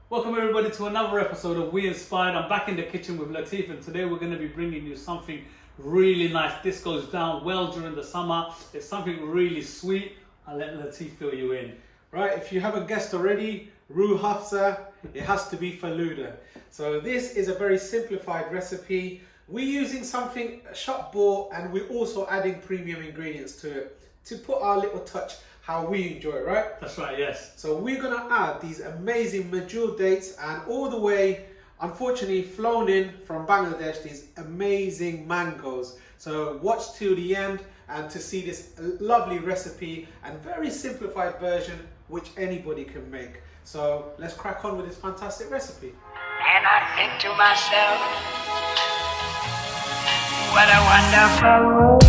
Welcome everybody to another episode of We Inspired. I'm back in the kitchen with Latif, and today we're going to be bringing you something really nice. This goes down well during the summer. It's something really sweet. I'll let Latif fill you in. Right, if you haven't guessed already, Rooh Afza, it has to be Falooda. So this is a very simplified recipe. We're using something shop bought, and we're also adding premium ingredients to it to put our little touch how we enjoy it, right? That's right, yes. So we're gonna add these amazing medjool dates and all the way, unfortunately, flown in from Bangladesh, these amazing mangoes. So watch till the end and to see this lovely recipe and very simplified version which anybody can make. So let's crack on with this fantastic recipe. And I think to myself, what a wonderful world.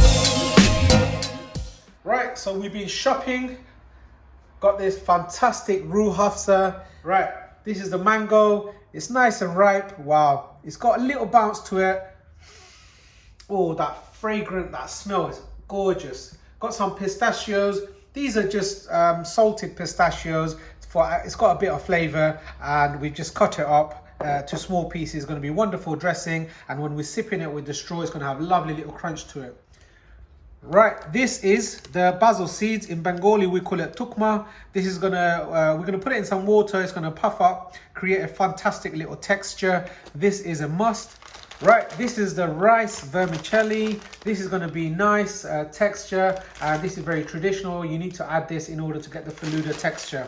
Right, so we've been shopping, got this fantastic Rooh Afza. Right, this is the mango. It's nice and ripe. Wow, it's got a little bounce to it. Oh, that fragrant, that smell is gorgeous. Got some pistachios. These are just salted pistachios. It's got a bit of flavor, and we just cut it up to small pieces. It's going to be wonderful dressing, and when we're sipping it with the straw, it's going to have a lovely little crunch to it. Right, this is the basil seeds. In Bengali we call it tukma. This is we're gonna put it in some water. It's gonna puff up, create a fantastic little texture. This is a must. Right, this is the rice vermicelli. This is gonna be nice texture, and this is very traditional. You need to add this in order to get the Falooda texture.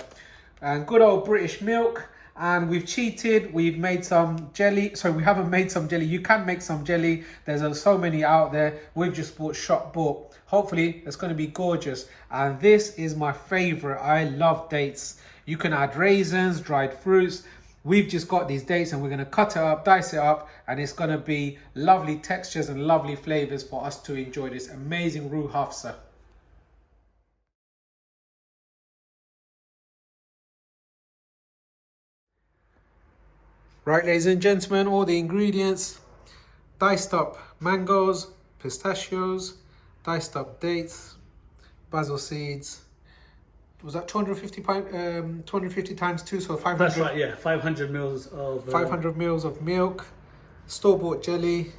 And good old British milk. And we've cheated, we've made some jelly. Sorry, we haven't made some jelly. You can make some jelly. There's so many out there. We've just bought shop bought. Hopefully, it's going to be gorgeous. And this is my favorite. I love dates. You can add raisins, dried fruits. We've just got these dates and we're going to cut it up, dice it up. And it's going to be lovely textures and lovely flavors for us to enjoy this amazing Rooh Afza. Right, ladies and gentlemen, all the ingredients: diced up mangoes, pistachios, diced up dates, basil seeds. Was that 250 times 2, so 500? That's right, yeah. 500 mils of... 500 mils of milk, store-bought jelly,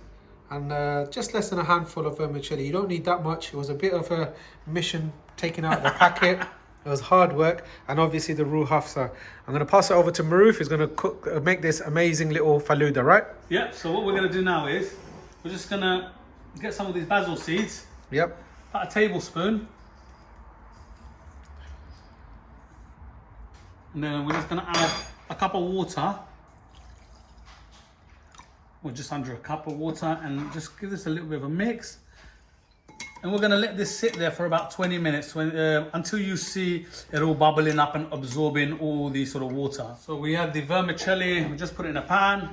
and just less than a handful of vermicelli. You don't need that much. It was a bit of a mission taking out the packet. It was hard work, and obviously the Rooh Afza. I'm going to pass it over to Maroof, who's going to make this amazing little Falooda, right? Yeah, so what we're going to do now is, we're just going to get some of these basil seeds. Yep. About a tablespoon. And then we're just going to add a cup of water. Or just under a cup of water, and just give this a little bit of a mix. And we're going to let this sit there for about 20 minutes until you see it all bubbling up and absorbing all the sort of water. So we have the vermicelli, we just put it in a pan.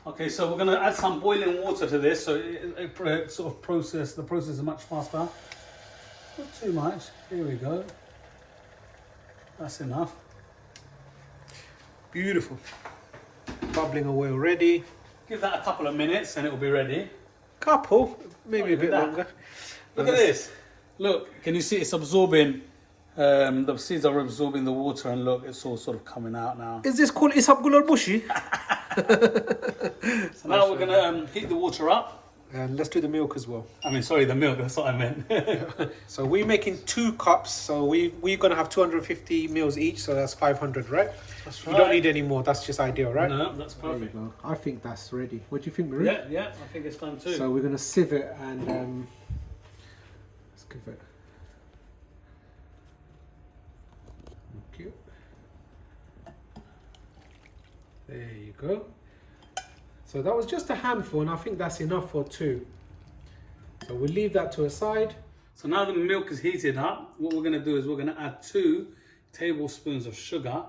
Okay, so we're going to add some boiling water to this, so it sort of the process is much faster. Not too much, here we go. That's enough. Beautiful. Bubbling away already. Give that a couple of minutes and it will be ready. Couple, maybe a bit longer. Look at this. Look, can you see it's absorbing? The seeds are absorbing the water, and look, it's all sort of coming out now. Is this called Isab Gular Bushi? So now we're gonna heat the water up. And let's do the milk as well. I mean, sorry, the milk. That's what I meant. So we're making 2 cups. So we're gonna have 250 mils each. So that's 500, right? That's right. You don't need any more. That's just ideal, right? No, that's perfect. There you go. I think that's ready. What do you think, Maroof? Yeah, I think it's done too. So we're gonna sieve it and let's give it. Thank you. There you go. So that was just a handful, and I think that's enough for 2. So we'll leave that to a side. So now the milk is heated up, what we're going to do is we're going to add 2 tablespoons of sugar.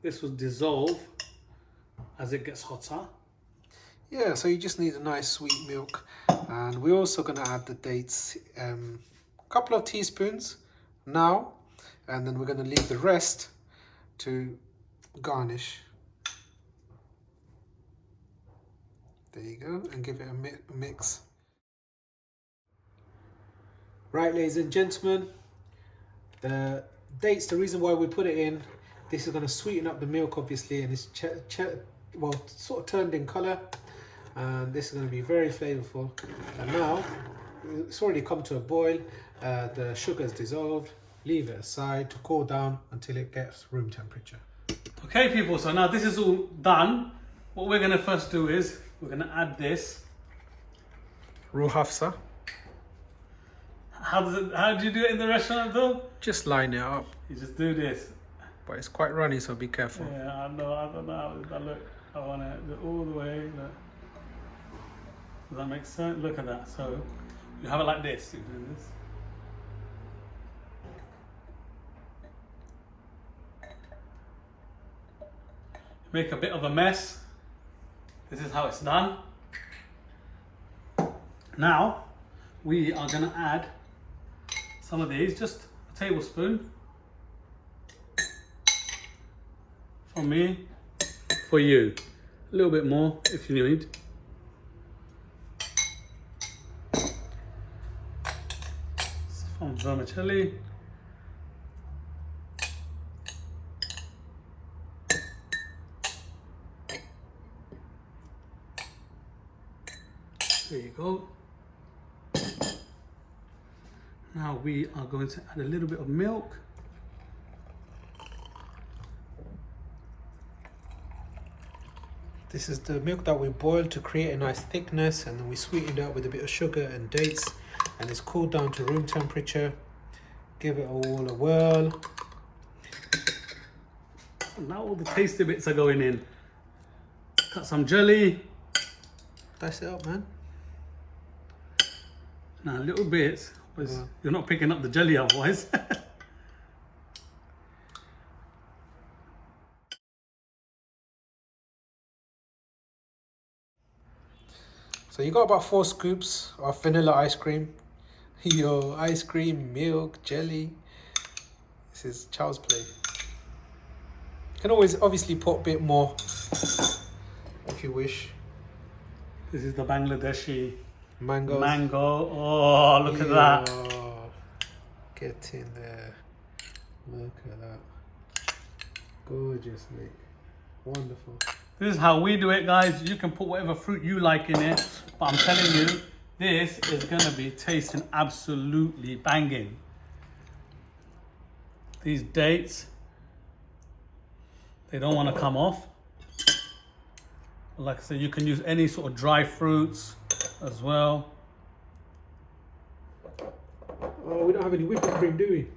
This will dissolve as it gets hotter. Yeah, so you just need a nice sweet milk. And we're also going to add the dates, a couple of teaspoons now, and then we're going to leave the rest to garnish. There you go, and give it a mix. Right, ladies and gentlemen, the dates, the reason why we put it in, this is going to sweeten up the milk obviously, and it's well, sort of turned in colour, and this is going to be very flavourful. And now it's already come to a boil, the sugar is dissolved. Leave it aside to cool down until it gets room temperature. Okay people, so now this is all done. What we're going to first do is we're going to add this. Rooh Afza. How do you do it in the restaurant though? Just line it up, You just do this. but it's quite runny, so be careful. Yeah, I know, I don't know how does that look. I want to do it all the way. Look. Does that make sense? Look at that. So you have it like this. You do this. Make a bit of a mess. This is how it's done. Now we are going to add some of these, just a tablespoon from me for you. A little bit more if you need. From Vermicelli. There you go. Now we are going to add a little bit of milk. This is the milk that we boiled to create a nice thickness, and then we sweetened it up with a bit of sugar and dates, and it's cooled down to room temperature. Give it all a whirl. And now all the tasty bits are going in. Cut some jelly. Dice it up, man. Now a little bit, because Yeah. you're not picking up the jelly otherwise. So you got about 4 scoops of vanilla ice cream. Yo, ice cream, milk, jelly. This is child's play. You can always obviously put a bit more if you wish. This is the Bangladeshi Mangoes. mango. Oh, look at that. Yo, get in there. Look at that. Gorgeous, mate. Wonderful. This is how we do it, guys. You can put whatever fruit you like in it, but I'm telling you, this is gonna be tasting absolutely banging. These dates, they don't want to come off. Like I said, you can use any sort of dry fruits as well. Oh, we don't have any whipping cream, do we?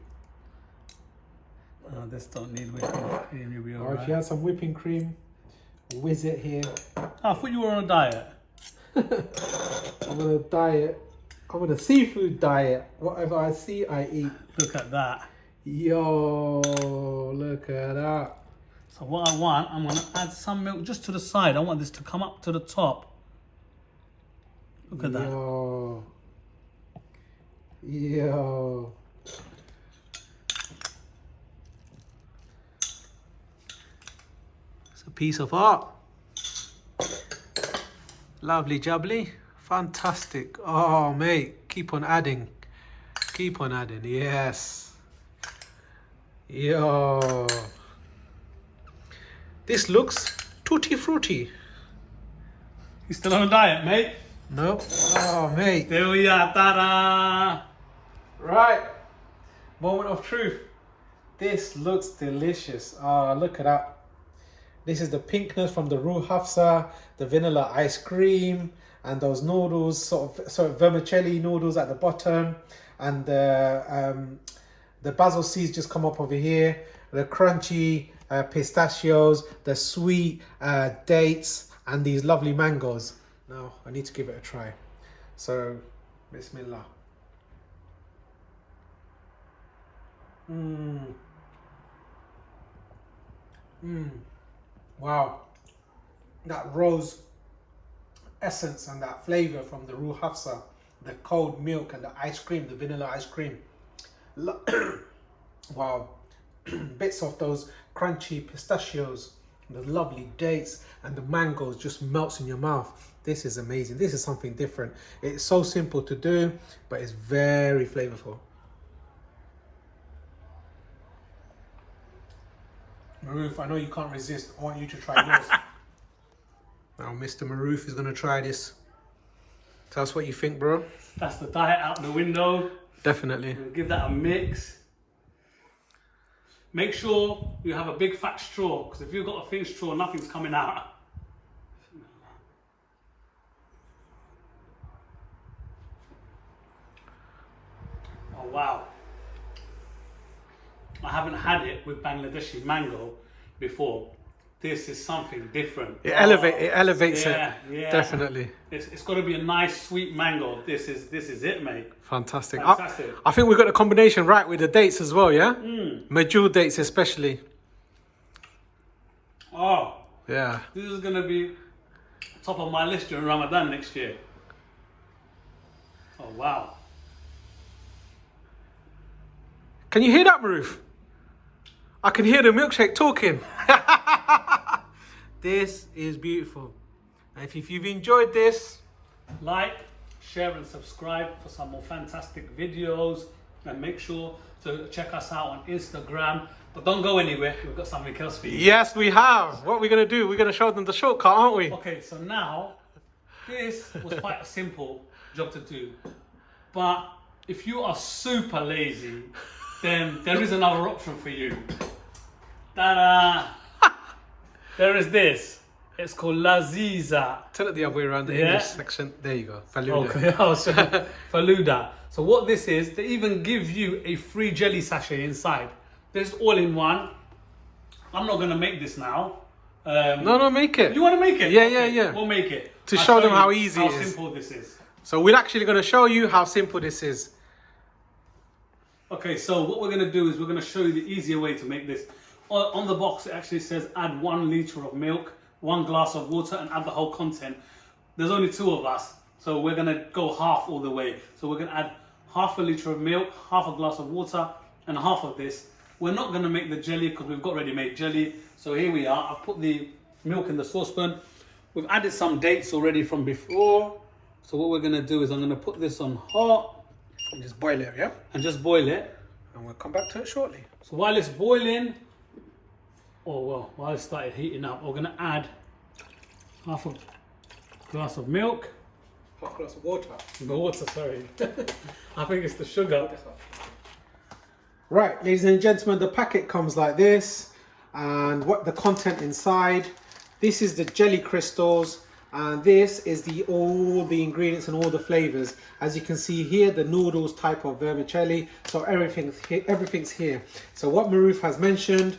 This don't need whipping cream. You'll be Or alright. if you had some whipping cream, whiz it here. I thought you were on a diet. I'm on a diet. I'm on a seafood diet. Whatever I see, I eat. Look at that. Yo, look at that. So what I want, I'm gonna add some milk just to the side. I want this to come up to the top. Look at that. Yo. Yo. It's a piece of art. Lovely jubbly. Fantastic. Oh, mate. Keep on adding. Keep on adding. Yes. Yo. This looks tutti frutti. You still on a diet, mate? Nope. Oh, mate. There we are. Ta-da! Right. Moment of truth. This looks delicious. Oh, look at that. This is the pinkness from the Rooh Afza, the vanilla ice cream, and those noodles, sort of vermicelli noodles at the bottom, and the basil seeds just come up over here. The crunchy pistachios, the sweet dates, and these lovely mangoes. Now I need to give it a try. So, Bismillah. Wow, that rose essence and that flavor from the Rooh Afza, the cold milk and the ice cream, the vanilla ice cream. Wow, bits of those crunchy pistachios, the lovely dates, and the mangoes just melts in your mouth. This is amazing. This is something different. It's so simple to do, but it's very flavorful. Maroof, I know you can't resist. I want you to try yours. Now, Mr. Maroof is going to try this. Tell us what you think, bro. That's the diet out the window. Definitely. We'll give that a mix. Make sure you have a big fat straw, because if you've got a thin straw, nothing's coming out. Oh wow. I haven't had it with Bangladeshi mango before. This is something different. It elevates yeah, it. Yeah. Definitely. It's got to be a nice sweet mango. This is it, mate. Fantastic. Fantastic. I think we've got the combination right with the dates as well, yeah? Mm. Majul dates especially. Oh, Yeah. this is going to be top of my list during Ramadan next year. Oh, wow. Can you hear that, Maroof? I can hear the milkshake talking. This is beautiful. And if you've enjoyed this, Like, share and subscribe for some more fantastic videos. And make sure to check us out on Instagram. But don't go anywhere. We've got something else for you. yes, we have. What we're going to do, we're going to show them the shortcut, aren't we? Okay, so now, this was quite a simple job to do. But if you are super lazy, then there is another option for you. Ta-da! There is this. It's called Laziza. Tell it the other way around, the Yeah. English section. There you go. Falooda. Okay, I was saying Falooda. So what this is, they even give you a free jelly sachet inside. This is all in one. I'm not going to make this now. No, make it. You want to make it? Yeah, Okay, yeah. We'll make it. To I'll show them you how easy it is. How simple this is. So we're actually going to show you how simple this is. Okay, so what we're going to do is we're going to show you the easier way to make this. On the box, it actually says add 1 liter of milk, 1 glass of water, and add the whole content. There's only 2 of us, so we're going to go half all the way. So we're going to add half a liter of milk, half a glass of water, and half of this. We're not going to make the jelly because we've got ready-made jelly. So here we are. I've put the milk in the saucepan. We've added some dates already from before. So what we're going to do is I'm going to put this on hot. And just boil it, yeah? And just boil it. And we'll come back to it shortly. So while it's boiling, while it started heating up, we're going to add half a glass of milk. Half a glass of water. The water, sorry. I think it's the sugar. Right, ladies and gentlemen, the packet comes like this. And what the content inside. This is the jelly crystals. And this is all the ingredients and all the flavors. As you can see here, the noodles type of vermicelli. So everything's here. So what Maroof has mentioned,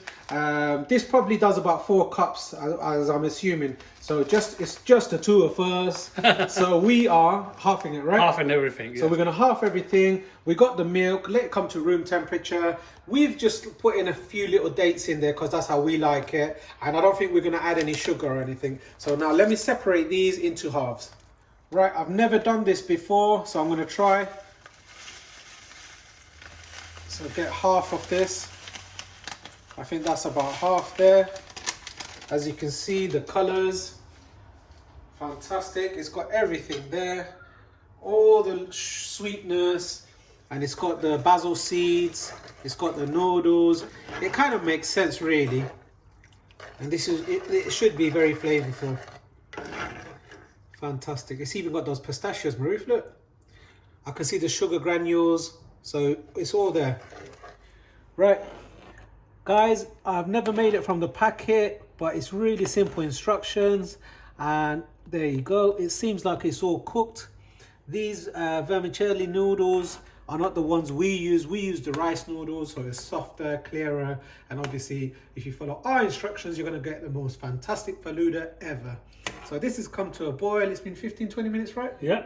this probably does about 4 cups, as I'm assuming. So it's just the 2 of us. So we are halving it, right? Half and everything. So we're going to half everything. We got the milk. Let it come to room temperature. We've just put in a few little dates in there because that's how we like it. And I don't think we're going to add any sugar or anything. So now let me separate these into halves. Right, I've never done this before, so I'm going to try. So get half of this. I think that's about half there. As you can see, the colors. Fantastic. It's got everything there. All the sweetness. And it's got the basil seeds. It's got the noodles. It kind of makes sense, really. And this is it should be very flavorful. Fantastic. It's even got those pistachios, Maroof, look. I can see the sugar granules. So it's all there. Right. Guys, I've never made it from the packet, but it's really simple instructions. And there you go. It seems like it's all cooked. These vermicelli noodles are not the ones we use. We use the rice noodles, so it's softer, clearer. And obviously, if you follow our instructions, you're going to get the most fantastic Falooda ever. So this has come to a boil. It's been 15-20 minutes, right? Yeah.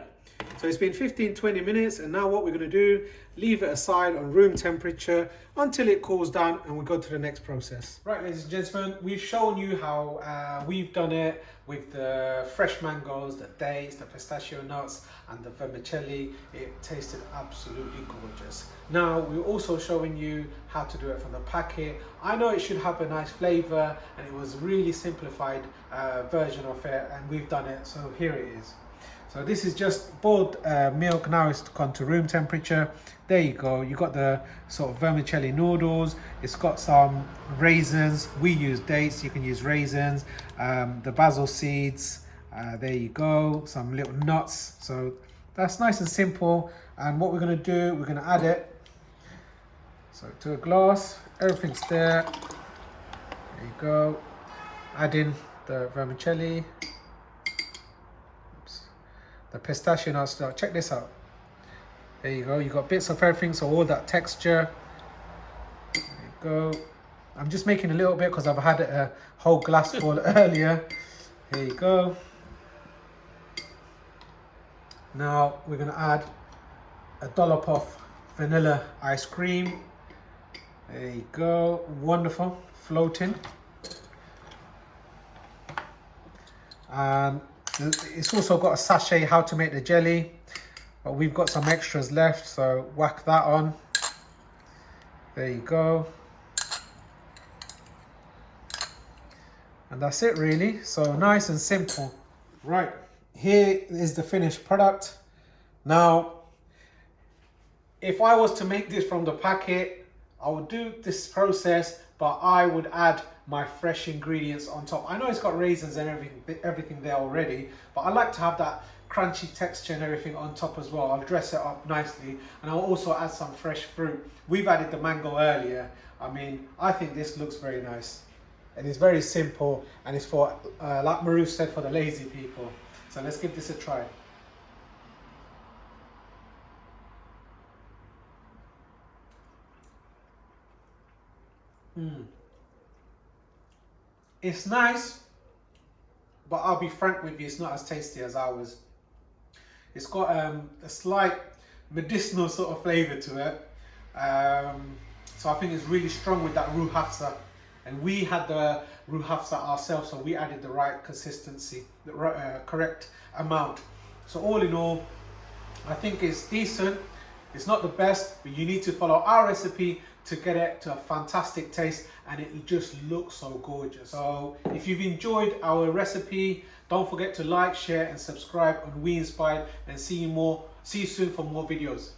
So it's been 15-20 minutes, and now what we're going to do, leave it aside on room temperature until it cools down, and we'll go to the next process. Right, ladies and gentlemen, we've shown you how we've done it with the fresh mangoes, the dates, the pistachio nuts, and the vermicelli. It tasted absolutely gorgeous. Now we're also showing you how to do it from the packet. I know it should have a nice flavor, and it was really simplified version of it, and we've done it, so here it is. So this is just boiled milk. Now it's gone to room temperature. There you go. You got the sort of vermicelli noodles. It's got some raisins. We use dates. You can use raisins. The basil seeds. There you go. Some little nuts. So that's nice and simple. And what we're going to do, we're going to add it. So to a glass. Everything's there. There you go. Add in the vermicelli. The pistachio nuts. Now check this out. There you go. You got bits of everything, so all that texture. There you go. I'm just making a little bit because I've had a whole glass full earlier. Here you go. Now we're gonna add a dollop of vanilla ice cream. There you go. Wonderful. Floating. And it's also got a sachet how to make the jelly, but we've got some extras left, so whack that on. There you go. And that's it really. So nice and simple. Right, here is the finished product. Now, if I was to make this from the packet, I would do this process, but I would add my fresh ingredients on top. I know it's got raisins and everything there already, but I like to have that crunchy texture and everything on top as well. I'll dress it up nicely, and I'll also add some fresh fruit. We've added the mango earlier. I mean, I think this looks very nice, and it's very simple, and it's for, like Rooh said, for the lazy people. So let's give this a try. It's nice, but I'll be frank with you, it's not as tasty as ours. It's got a slight medicinal sort of flavour to it. So I think it's really strong with that Rooh Afza. And we had the Rooh Afza ourselves, so we added the right consistency, the correct amount. So all in all, I think it's decent. It's not the best, but you need to follow our recipe to get it to a fantastic taste, and it just looks so gorgeous. So if you've enjoyed our recipe, don't forget to like, share and subscribe on We Inspired, and see you soon for more videos.